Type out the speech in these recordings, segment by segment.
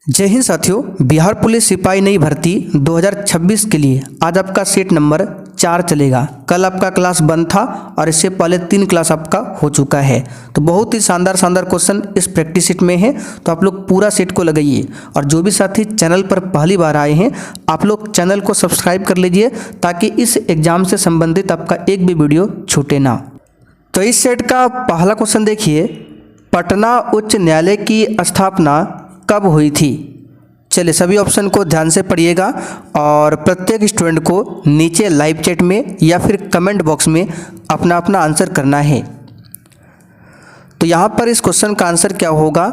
जय हिंद साथियों। बिहार पुलिस सिपाही नई भर्ती 2026 के लिए आज आपका सेट नंबर 4 चलेगा। कल आपका क्लास बंद था और इससे पहले 3 क्लास आपका हो चुका है। तो बहुत ही शानदार क्वेश्चन इस प्रैक्टिस सेट में है, तो आप लोग पूरा सेट को लगाइए। और जो भी साथी चैनल पर पहली बार आए हैं, आप लोग चैनल को सब्सक्राइब कर लीजिए ताकि इस एग्जाम से संबंधित आपका एक भी वीडियो छूटे ना। तो इस सेट का पहला क्वेश्चन देखिए, पटना उच्च न्यायालय की स्थापना कब हुई थी। चलिए सभी ऑप्शन को ध्यान से पढ़िएगा और प्रत्येक स्टूडेंट को नीचे लाइव चैट में या फिर कमेंट बॉक्स में अपना अपना आंसर करना है। तो यहाँ पर इस क्वेश्चन का आंसर क्या होगा,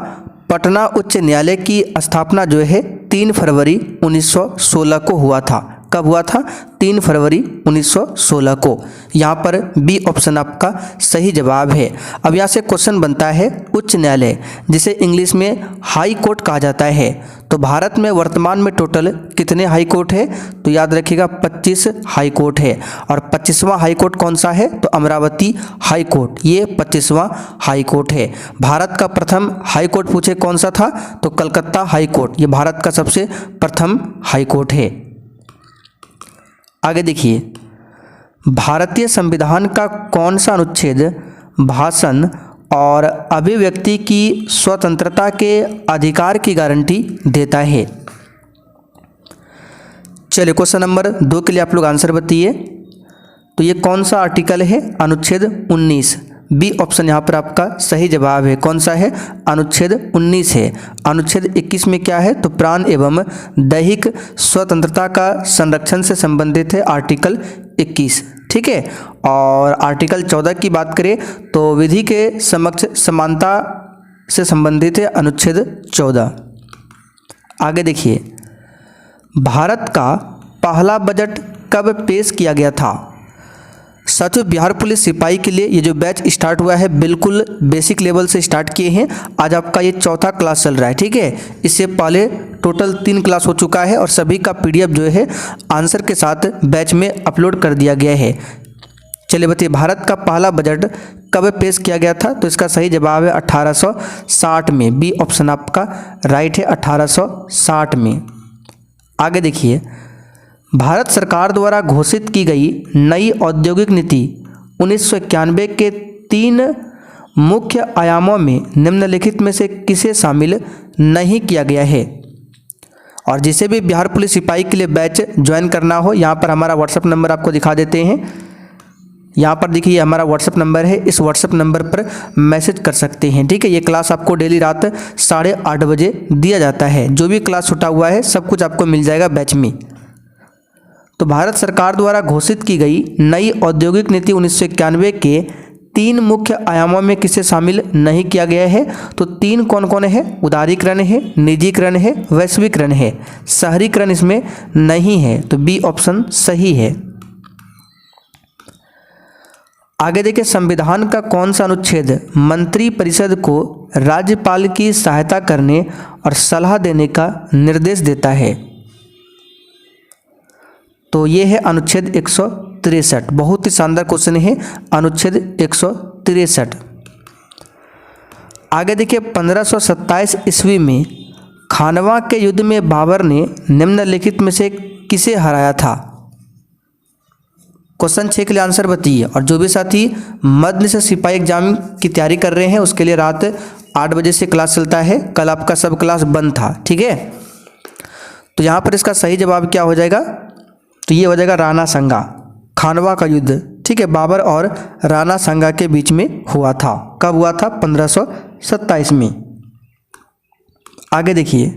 पटना उच्च न्यायालय की स्थापना जो है 3 फरवरी 1916 को हुआ था। कब हुआ था? 3 फरवरी 1916 को। यहाँ पर बी ऑप्शन आपका सही जवाब है। अब यहाँ से क्वेश्चन बनता है उच्च न्यायालय, जिसे इंग्लिश में हाई कोर्ट कहा जाता है। तो भारत में वर्तमान में टोटल कितने हाई कोर्ट है? तो याद रखिएगा 25 हाई कोर्ट है। और 25वां हाई कोर्ट कौन सा है? तो अमरावती हाई कोर्ट, ये 25वां हाई कोर्ट है। भारत का प्रथम हाई कोर्ट पूछे कौन सा था? तो कलकत्ता हाई कोर्ट, ये भारत का सबसे प्रथम हाई कोर्ट है। आगे देखिए, भारतीय संविधान का कौन सा अनुच्छेद भाषण और अभिव्यक्ति की स्वतंत्रता के अधिकार की गारंटी देता है? चलिए क्वेश्चन नंबर 2 के लिए आप लोग आंसर बताइए। तो ये कौन सा आर्टिकल है? अनुच्छेद 19। बी ऑप्शन यहाँ पर आपका सही जवाब है। कौन सा है? अनुच्छेद 19 है। अनुच्छेद 21 में क्या है? तो प्राण एवं दैहिक स्वतंत्रता का संरक्षण से संबंधित है आर्टिकल 21, ठीक है। और आर्टिकल 14 की बात करें तो विधि के समक्ष समानता से संबंधित है अनुच्छेद 14। आगे देखिए, भारत का पहला बजट कब पेश किया गया था? साथियों, बिहार पुलिस सिपाही के लिए ये जो बैच स्टार्ट हुआ है बिल्कुल बेसिक लेवल से स्टार्ट किए हैं। आज आपका ये 4था क्लास चल रहा है, ठीक है। इससे पहले टोटल 3 क्लास हो चुका है और सभी का पीडीएफ जो है आंसर के साथ बैच में अपलोड कर दिया गया है। चलिए बताइए, भारत का पहला बजट कब पेश किया गया था? तो इसका सही जवाब है 1860 में। बी ऑप्शन आपका राइट है, 1860 में। आगे देखिए, भारत सरकार द्वारा घोषित की गई नई औद्योगिक नीति 1991 के 3 मुख्य आयामों में निम्नलिखित में से किसे शामिल नहीं किया गया है? और जिसे भी बिहार पुलिस सिपाही के लिए बैच ज्वाइन करना हो, यहाँ पर हमारा व्हाट्सएप नंबर आपको दिखा देते हैं। यहाँ पर देखिए हमारा व्हाट्सएप नंबर है, इस व्हाट्सएप नंबर पर मैसेज कर सकते हैं, ठीक है। ये क्लास आपको डेली रात 8:30 बजे दिया जाता है। जो भी क्लास छूटा हुआ है सब कुछ आपको मिल जाएगा बैच में। तो भारत सरकार द्वारा घोषित की गई नई औद्योगिक नीति 1991 के 3 मुख्य आयामों में किसे शामिल नहीं किया गया है? तो 3 कौन कौन है? उदारीकरण है, निजीकरण है, वैश्वीकरण है। शहरीकरण इसमें नहीं है, तो बी ऑप्शन सही है। आगे देखिए, संविधान का कौन सा अनुच्छेद मंत्रिपरिषद को राज्यपाल की सहायता करने और सलाह देने का निर्देश देता है? तो ये है अनुच्छेद 163। बहुत ही शानदार क्वेश्चन है, अनुच्छेद 163। आगे देखिए, 1527 ईस्वी में खानवा के युद्ध में बाबर ने निम्नलिखित में से किसे हराया था? क्वेश्चन 6 के लिए आंसर बताइए। और जो भी साथी मध्य से सिपाही एग्जाम की तैयारी कर रहे हैं उसके लिए रात 8 बजे से क्लास चलता है। कल आपका सब क्लास बंद था, ठीक है। तो यहाँ पर इसका सही जवाब क्या हो जाएगा? तो ये हो जाएगा राणा संगा। खानवा का युद्ध, ठीक है, बाबर और राणा संगा के बीच में हुआ था। कब हुआ था? 1527 में। आगे देखिए,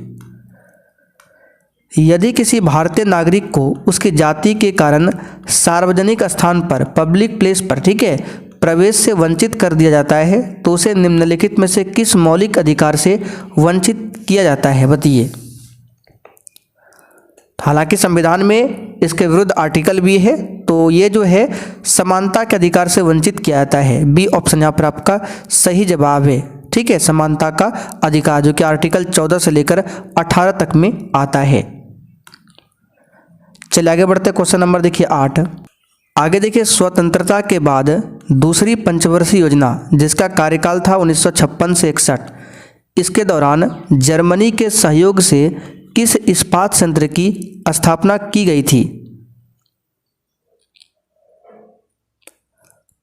यदि किसी भारतीय नागरिक को उसकी जाति के कारण सार्वजनिक स्थान पर, पब्लिक प्लेस पर, ठीक है, प्रवेश से वंचित कर दिया जाता है तो उसे निम्नलिखित में से किस मौलिक अधिकार से वंचित किया जाता है? बताइए। हालांकि संविधान में इसके विरुद्ध आर्टिकल भी है, तो ये जो है समानता के अधिकार से वंचित किया जाता है। बी ऑप्शन यहाँ पर आपका सही जवाब है, ठीक है। समानता का अधिकार जो कि आर्टिकल 14 से लेकर 18 तक में आता है। चलिए आगे बढ़ते हैं, क्वेश्चन नंबर देखिए 8। आगे देखिए, स्वतंत्रता के बाद दूसरी पंचवर्षीय योजना जिसका कार्यकाल था 1956 से 61, इसके दौरान जर्मनी के सहयोग से किस इस्पात संयंत्र की स्थापना की गई थी?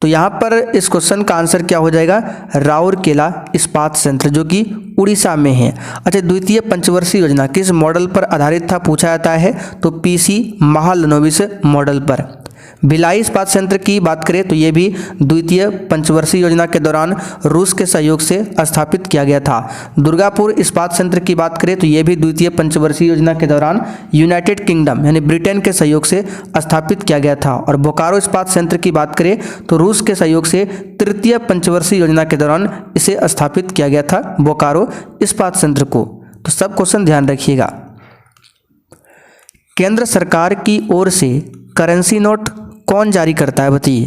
तो यहाँ पर इस क्वेश्चन का आंसर क्या हो जाएगा? राउरकेला इस्पात संयंत्र, जो कि उड़ीसा में है। अच्छा, द्वितीय पंचवर्षीय योजना किस मॉडल पर आधारित था पूछा जाता है? तो पीसी महालनोबिस मॉडल पर। भिलाई इस्पात संयंत्र की बात करें तो ये भी द्वितीय पंचवर्षीय योजना के दौरान रूस के सहयोग से स्थापित किया गया था। दुर्गापुर इस्पात संयंत्र की बात करें तो ये भी द्वितीय पंचवर्षीय योजना के दौरान यूनाइटेड किंगडम यानी ब्रिटेन के सहयोग से स्थापित किया गया था। और बोकारो इस्पात संयंत्र की बात करें तो रूस के सहयोग से तृतीय पंचवर्षीय योजना के दौरान इसे स्थापित किया गया था, बोकारो इस्पात संयंत्र को। तो सब क्वेश्चन ध्यान रखिएगा। केंद्र सरकार की ओर से करेंसी नोट कौन जारी करता है बताइए?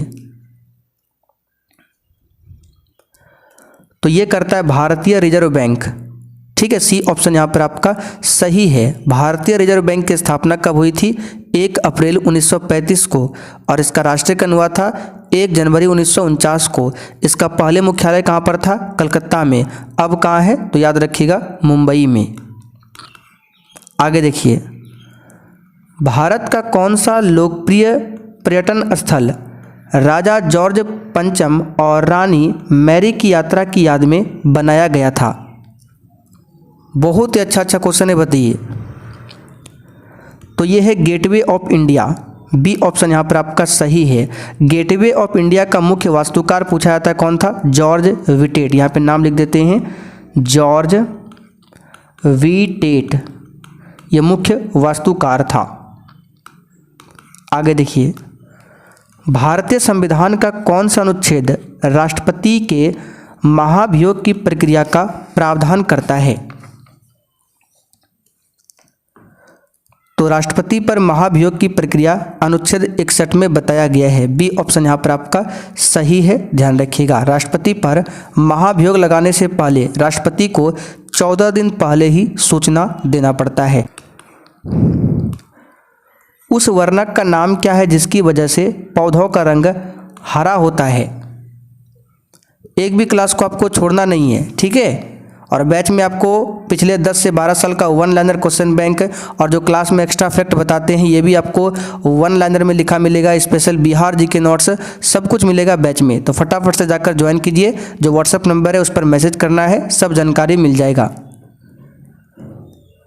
तो ये करता है भारतीय रिजर्व बैंक। ठीक है, सी ऑप्शन यहाँ पर आपका सही है। भारतीय रिजर्व बैंक की स्थापना कब हुई थी? 1 अप्रैल 1935 को, और इसका राष्ट्रीयकरण हुआ था 1 जनवरी 1949 को। इसका पहले मुख्यालय कहाँ पर था? कलकत्ता में। अब कहाँ है? तो याद रखिएगा, मुंबई में। आगे देखिए, भारत का कौन सा लोकप्रिय पर्यटन स्थल राजा जॉर्ज पंचम और रानी मैरी की यात्रा की याद में बनाया गया था? बहुत ही अच्छा क्वेश्चन है, बताइए। तो ये है gateway of India. B option यहाँ पर आपका सही है। गेटवे ऑफ इंडिया का मुख्य वास्तुकार पूछा जाता है, कौन था? George Wittet. यहाँ पे नाम लिख देते हैं, जॉर्ज विटेट, ये मुख्य वास्तुकार था। आगे देखिए, भारतीय संविधान का कौन सा अनुच्छेद राष्ट्रपति के महाभियोग की प्रक्रिया का प्रावधान करता है? तो राष्ट्रपति पर महाभियोग की प्रक्रिया अनुच्छेद 61 में बताया गया है। बी ऑप्शन यहाँ पर आपका सही है, ध्यान रखिएगा। राष्ट्रपति पर महाभियोग लगाने से पहले राष्ट्रपति को 14 दिन पहले ही सूचना देना पड़ता है। उस वर्णक का नाम क्या है जिसकी वजह से पौधों का रंग हरा होता है? एक भी क्लास को आपको छोड़ना नहीं है, ठीक है। और बैच में आपको पिछले 10 से 12 साल का वन लाइनर क्वेश्चन बैंक और जो क्लास में एक्स्ट्रा फैक्ट बताते हैं ये भी आपको वन लाइनर में लिखा मिलेगा। स्पेशल बिहार जी के नोट्स सब कुछ मिलेगा बैच में। तो फटाफट से जाकर ज्वाइन कीजिए। जो व्हाट्सएप नंबर है उस पर मैसेज करना है, सब जानकारी मिल जाएगा।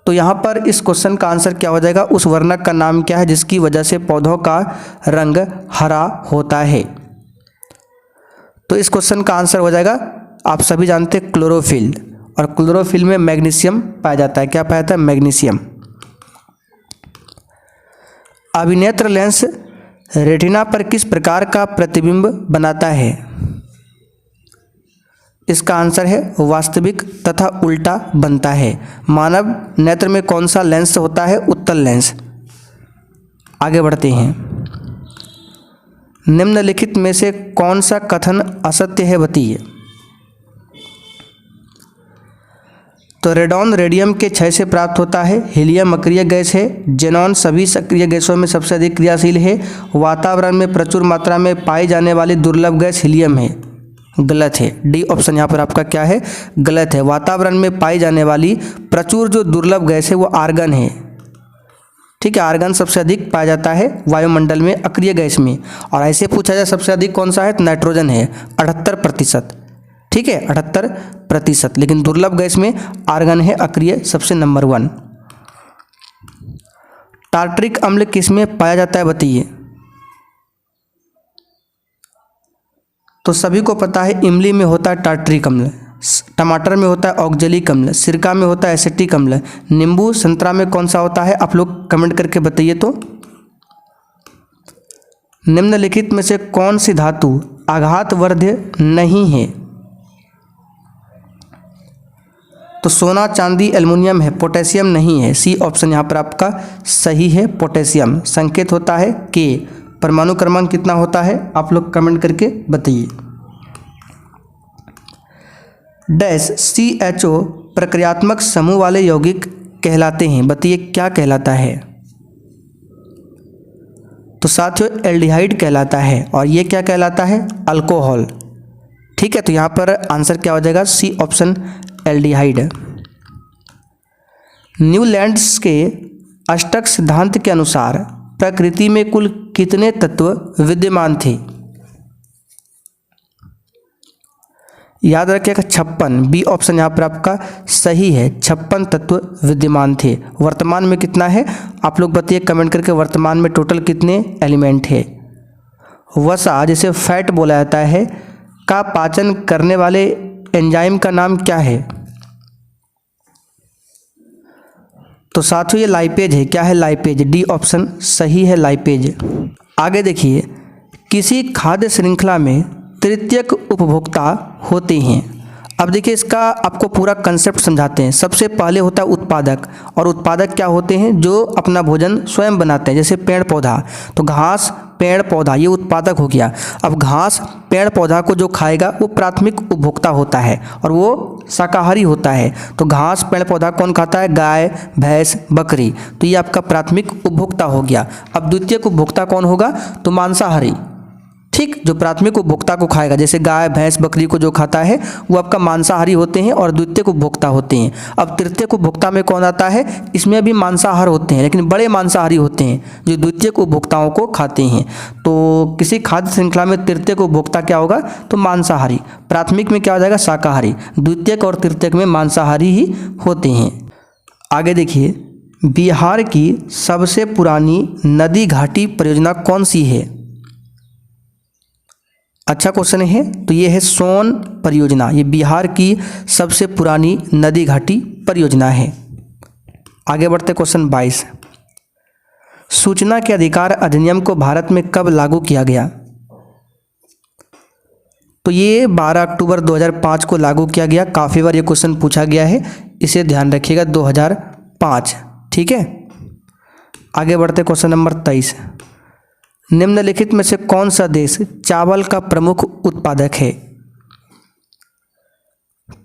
तो यहाँ पर इस क्वेश्चन का आंसर क्या हो जाएगा? उस वर्णक का नाम क्या है जिसकी वजह से पौधों का रंग हरा होता है? तो इस क्वेश्चन का आंसर हो जाएगा, आप सभी जानते हैं, क्लोरोफिल। और क्लोरोफिल में मैग्नीशियम पाया जाता है। क्या पाया जाता है? मैग्नीशियम। अभिनेत्र लेंस रेटिना पर किस प्रकार का प्रतिबिंब बनाता है? इसका आंसर है वास्तविक तथा उल्टा बनता है। मानव नेत्र में कौन सा लेंस होता है? उत्तल लेंस। आगे बढ़ते हैं। निम्नलिखित में से कौन सा कथन असत्य है बताइए? तो रेडॉन रेडियम के क्षय से प्राप्त होता है। हीलियम अक्रिय गैस है। जेनॉन सभी सक्रिय गैसों में सबसे अधिक क्रियाशील है। वातावरण में प्रचुर मात्रा में पाई जाने वाली दुर्लभ गैस हीलियम है। गलत है। डी ऑप्शन यहाँ पर आपका क्या है? गलत है। वातावरण में पाई जाने वाली प्रचुर जो दुर्लभ गैस है वो आर्गन है। ठीक है, आर्गन सबसे अधिक पाया जाता है वायुमंडल में अक्रिय गैस में। और ऐसे पूछा जाए सबसे अधिक कौन सा है? तो नाइट्रोजन है 78%। ठीक है, 78%। लेकिन दुर्लभ गैस में आर्गन है अक्रिय सबसे नंबर 1। टार्ट्रिक अम्ल किस में पाया जाता है बताइए? तो सभी को पता है, इमली में होता है टार्ट्रिक अम्ल, टमाटर में होता है ऑक्जेलिक अम्ल, सिरका में होता है एसिटिक अम्ल, नींबू संतरा में कौन सा होता है? आप लोग कमेंट करके बताइए। तो निम्नलिखित में से कौन सी धातु आघातवर्ध्य नहीं है? तो सोना, चांदी, एल्युमिनियम है, पोटेशियम नहीं है। सी ऑप्शन यहाँ पर आपका सही है, पोटेशियम। संकेत होता है के। परमाणु क्रमांक कितना होता है? आप लोग कमेंट करके बताइए। डैश CHO प्रक्रियात्मक समूह वाले यौगिक कहलाते हैं, बताइए क्या कहलाता है? तो साथियों एल्डिहाइड कहलाता है। और ये क्या कहलाता है? अल्कोहल। ठीक है, तो यहाँ पर आंसर क्या हो जाएगा? C option aldehyde. न्यूलैंड्स के अष्टक सिद्धांत के अनुसार प्रकृति में कुल कितने तत्व विद्यमान थे? याद रखिएगा 56, बी ऑप्शन यहाँ पर आपका सही है। 56 तत्व विद्यमान थे। वर्तमान में कितना है आप लोग बताइए कमेंट करके, वर्तमान में टोटल कितने एलिमेंट है? वसा जिसे फैट बोला जाता है का पाचन करने वाले एंजाइम का नाम क्या है? तो साथियों ये लाइपेज है। क्या है? लाइपेज। डी ऑप्शन सही है, लाइपेज। आगे देखिए, किसी खाद्य श्रृंखला में तृतीयक उपभोक्ता होते हैं। अब देखिए इसका आपको पूरा कंसेप्ट समझाते हैं। सबसे पहले होता है उत्पादक, और उत्पादक क्या होते हैं? जो अपना भोजन स्वयं बनाते हैं, जैसे पेड़ पौधा। तो घास, पेड़ पौधा ये उत्पादक हो गया। अब घास पेड़ पौधा को जो खाएगा वो प्राथमिक उपभोक्ता होता है और वो शाकाहारी होता है। तो घास पेड़ पौधा कौन खाता है? गाय, भैंस, बकरी। तो ये आपका प्राथमिक उपभोक्ता हो गया। अब द्वितीयक उपभोक्ता कौन होगा? तो मांसाहारी। ठीक, जो प्राथमिक उपभोक्ता को खाएगा, जैसे गाय, भैंस, बकरी को जो खाता है वो आपका मांसाहारी होते हैं और द्वितीयक उपभोक्ता होते हैं। अब तृतीयक उपभोक्ता में कौन आता है? इसमें भी मांसाहार होते हैं, लेकिन बड़े मांसाहारी होते हैं जो द्वितीयक उपभोक्ताओं को खाते हैं। तो किसी खाद्य श्रृंखला में तृतीयक उपभोक्ता क्या होगा? तो मांसाहारी। प्राथमिक में क्या हो जाएगा? शाकाहारी। द्वितीयक और तृतीयक में मांसाहारी ही होते हैं। आगे देखिए, बिहार की सबसे पुरानी नदी घाटी परियोजना कौन सी है? अच्छा क्वेश्चन है। तो ये है सोन परियोजना। ये बिहार की सबसे पुरानी नदी घाटी परियोजना है। आगे बढ़ते क्वेश्चन 22। सूचना के अधिकार अधिनियम को भारत में कब लागू किया गया? तो ये 12 अक्टूबर 2005 को लागू किया गया। काफ़ी बार ये क्वेश्चन पूछा गया है, इसे ध्यान रखिएगा। 2005। ठीक है। आगे बढ़ते क्वेश्चन नंबर 23। निम्नलिखित में से कौन सा देश चावल का प्रमुख उत्पादक है?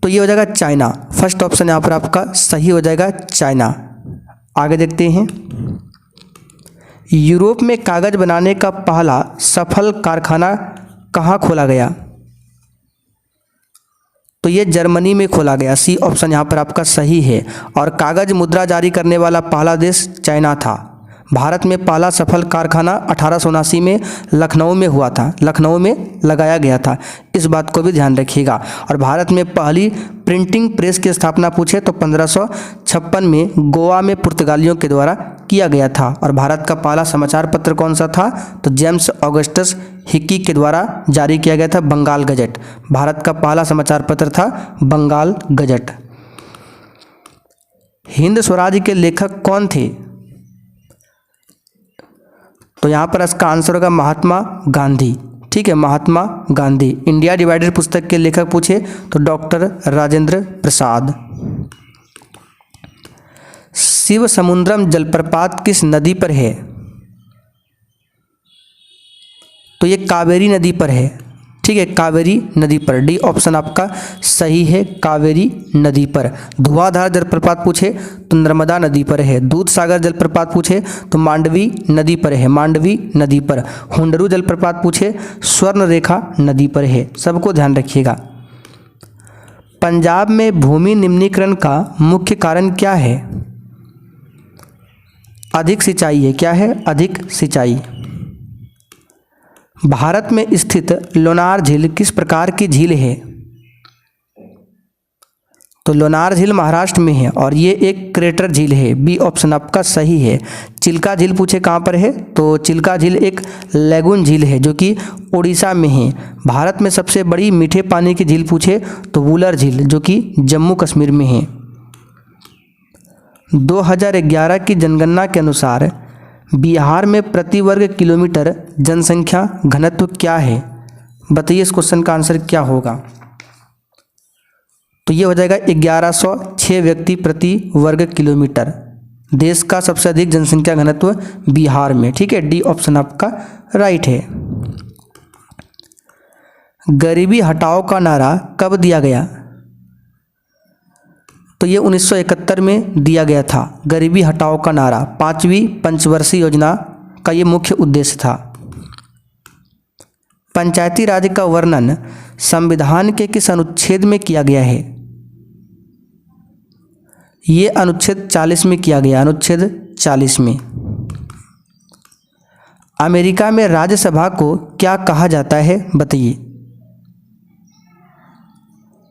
तो ये हो जाएगा चाइना। फर्स्ट ऑप्शन यहाँ पर आपका सही हो जाएगा, चाइना। आगे देखते हैं, यूरोप में कागज बनाने का पहला सफल कारखाना कहाँ खोला गया? तो ये जर्मनी में खोला गया। सी ऑप्शन यहाँ पर आपका सही है। और कागज मुद्रा जारी करने वाला पहला देश चाइना था। भारत में पहला सफल कारखाना 1879 में लखनऊ में हुआ था, लखनऊ में लगाया गया था। इस बात को भी ध्यान रखिएगा। और भारत में पहली प्रिंटिंग प्रेस की स्थापना पूछे तो 1556 में गोवा में पुर्तगालियों के द्वारा किया गया था। और भारत का पहला समाचार पत्र कौन सा था? तो जेम्स ऑगस्टस हिक्की के द्वारा जारी किया गया था, बंगाल गजट। भारत का पहला समाचार पत्र था बंगाल गजट। हिंद स्वराज के लेखक कौन थे? तो यहाँ पर इसका आंसर होगा महात्मा गांधी। ठीक है, महात्मा गांधी। इंडिया डिवाइडेड पुस्तक के लेखक पूछे तो डॉक्टर राजेंद्र प्रसाद। शिव समुद्रम जलप्रपात किस नदी पर है? तो ये कावेरी नदी पर है। ठीक है, कावेरी नदी पर। डी ऑप्शन आपका सही है, कावेरी नदी पर। धुआंधार जलप्रपात पूछे तो नर्मदा नदी पर है। दूध सागर जलप्रपात पूछे तो मांडवी नदी पर है, मांडवी नदी पर। हुंडरू जलप्रपात पूछे स्वर्ण रेखा नदी पर है। सबको ध्यान रखिएगा। पंजाब में भूमि निम्नीकरण का मुख्य कारण क्या है? अधिक सिंचाई है। क्या है? अधिक सिंचाई। भारत में स्थित लोनार झील किस प्रकार की झील है? तो लोनार झील महाराष्ट्र में है और ये एक क्रेटर झील है। बी ऑप्शन आपका सही है। चिल्का झील पूछे कहाँ पर है? तो चिल्का झील एक लैगून झील है जो कि उड़ीसा में है। भारत में सबसे बड़ी मीठे पानी की झील पूछे तो वुलर झील जो कि जम्मू कश्मीर में है। 2011 की जनगणना के अनुसार बिहार में प्रति वर्ग किलोमीटर जनसंख्या घनत्व क्या है? बताइए इस क्वेश्चन का आंसर क्या होगा? तो ये हो जाएगा 1106 व्यक्ति प्रति वर्ग किलोमीटर। देश का सबसे अधिक जनसंख्या घनत्व बिहार में। ठीक है, डी ऑप्शन आपका राइट है। गरीबी हटाओ का नारा कब दिया गया? तो ये 1971 में दिया गया था। गरीबी हटाओ का नारा 5वीं पंचवर्षीय योजना का ये मुख्य उद्देश्य था। पंचायती राज का वर्णन संविधान के किस अनुच्छेद में किया गया है? ये अनुच्छेद 40 में किया गया, अनुच्छेद 40 में। अमेरिका में राज्यसभा को क्या कहा जाता है बताइए।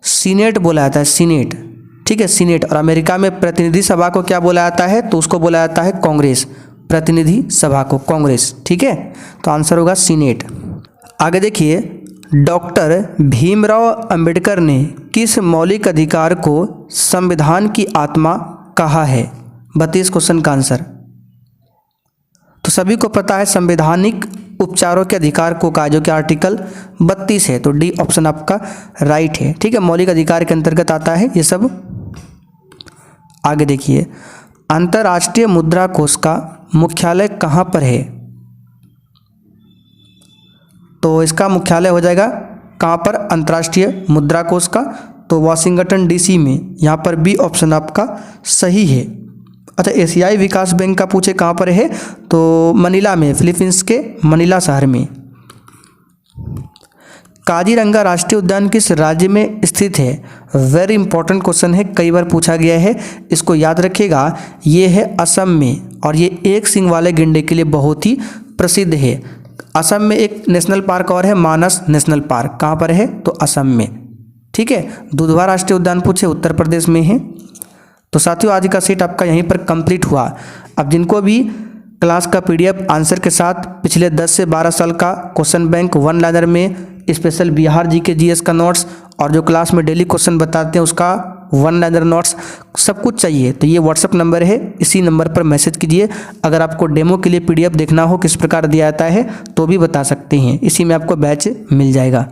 सीनेट बोला जाता है, सीनेट, ठीक है, सीनेट। और अमेरिका में प्रतिनिधि सभा को क्या बोला जाता है, तो उसको बोला जाता है कांग्रेस, प्रतिनिधि सभा को कांग्रेस, ठीक है। तो आंसर होगा सीनेट। आगे देखिए, डॉक्टर भीमराव अंबेडकर ने किस मौलिक अधिकार को संविधान की आत्मा कहा है, बताइए इस क्वेश्चन का आंसर। तो सभी को पता है संवैधानिक उपचारों के अधिकार को कहा, जो कि आर्टिकल 32 है। तो डी ऑप्शन आपका राइट है, ठीक है, मौलिक अधिकार के अंतर्गत आता है ये सब। आगे देखिए, अंतर्राष्ट्रीय मुद्रा कोष का मुख्यालय कहाँ पर है, तो इसका मुख्यालय हो जाएगा कहाँ पर, अंतर्राष्ट्रीय मुद्रा कोष का, तो वाशिंगटन डीसी में। यहाँ पर बी ऑप्शन आपका सही है। अच्छा, एशियाई विकास बैंक का पूछे कहाँ पर है, तो मनीला में, फिलीपींस के मनीला शहर में। काजीरंगा राष्ट्रीय उद्यान किस राज्य में स्थित है, वेरी इंपॉर्टेंट क्वेश्चन है, कई बार पूछा गया है, इसको याद रखिएगा। ये है असम में, और ये एक सींग वाले गेंडे के लिए बहुत ही प्रसिद्ध है। असम में एक नेशनल पार्क और है, मानस नेशनल पार्क, कहाँ पर है, तो असम में, ठीक है। दुधवा राष्ट्रीय उद्यान पूछे उत्तर प्रदेश में है। तो साथियों, आज का सेट आपका यहीं पर कंप्लीट हुआ। अब जिनको भी क्लास का पीडीएफ आंसर के साथ पिछले 10 से 12 साल का क्वेश्चन बैंक वन लाइनर में स्पेशल बिहार जीके जीएस का नोट्स, और जो क्लास में डेली क्वेश्चन बताते हैं उसका वन लाइनर नोट्स, सब कुछ चाहिए, तो ये व्हाट्सअप नंबर है, इसी नंबर पर मैसेज कीजिए। अगर आपको डेमो के लिए पीडीएफ देखना हो किस प्रकार दिया जाता है तो भी बता सकते हैं, इसी में आपको बैच मिल जाएगा।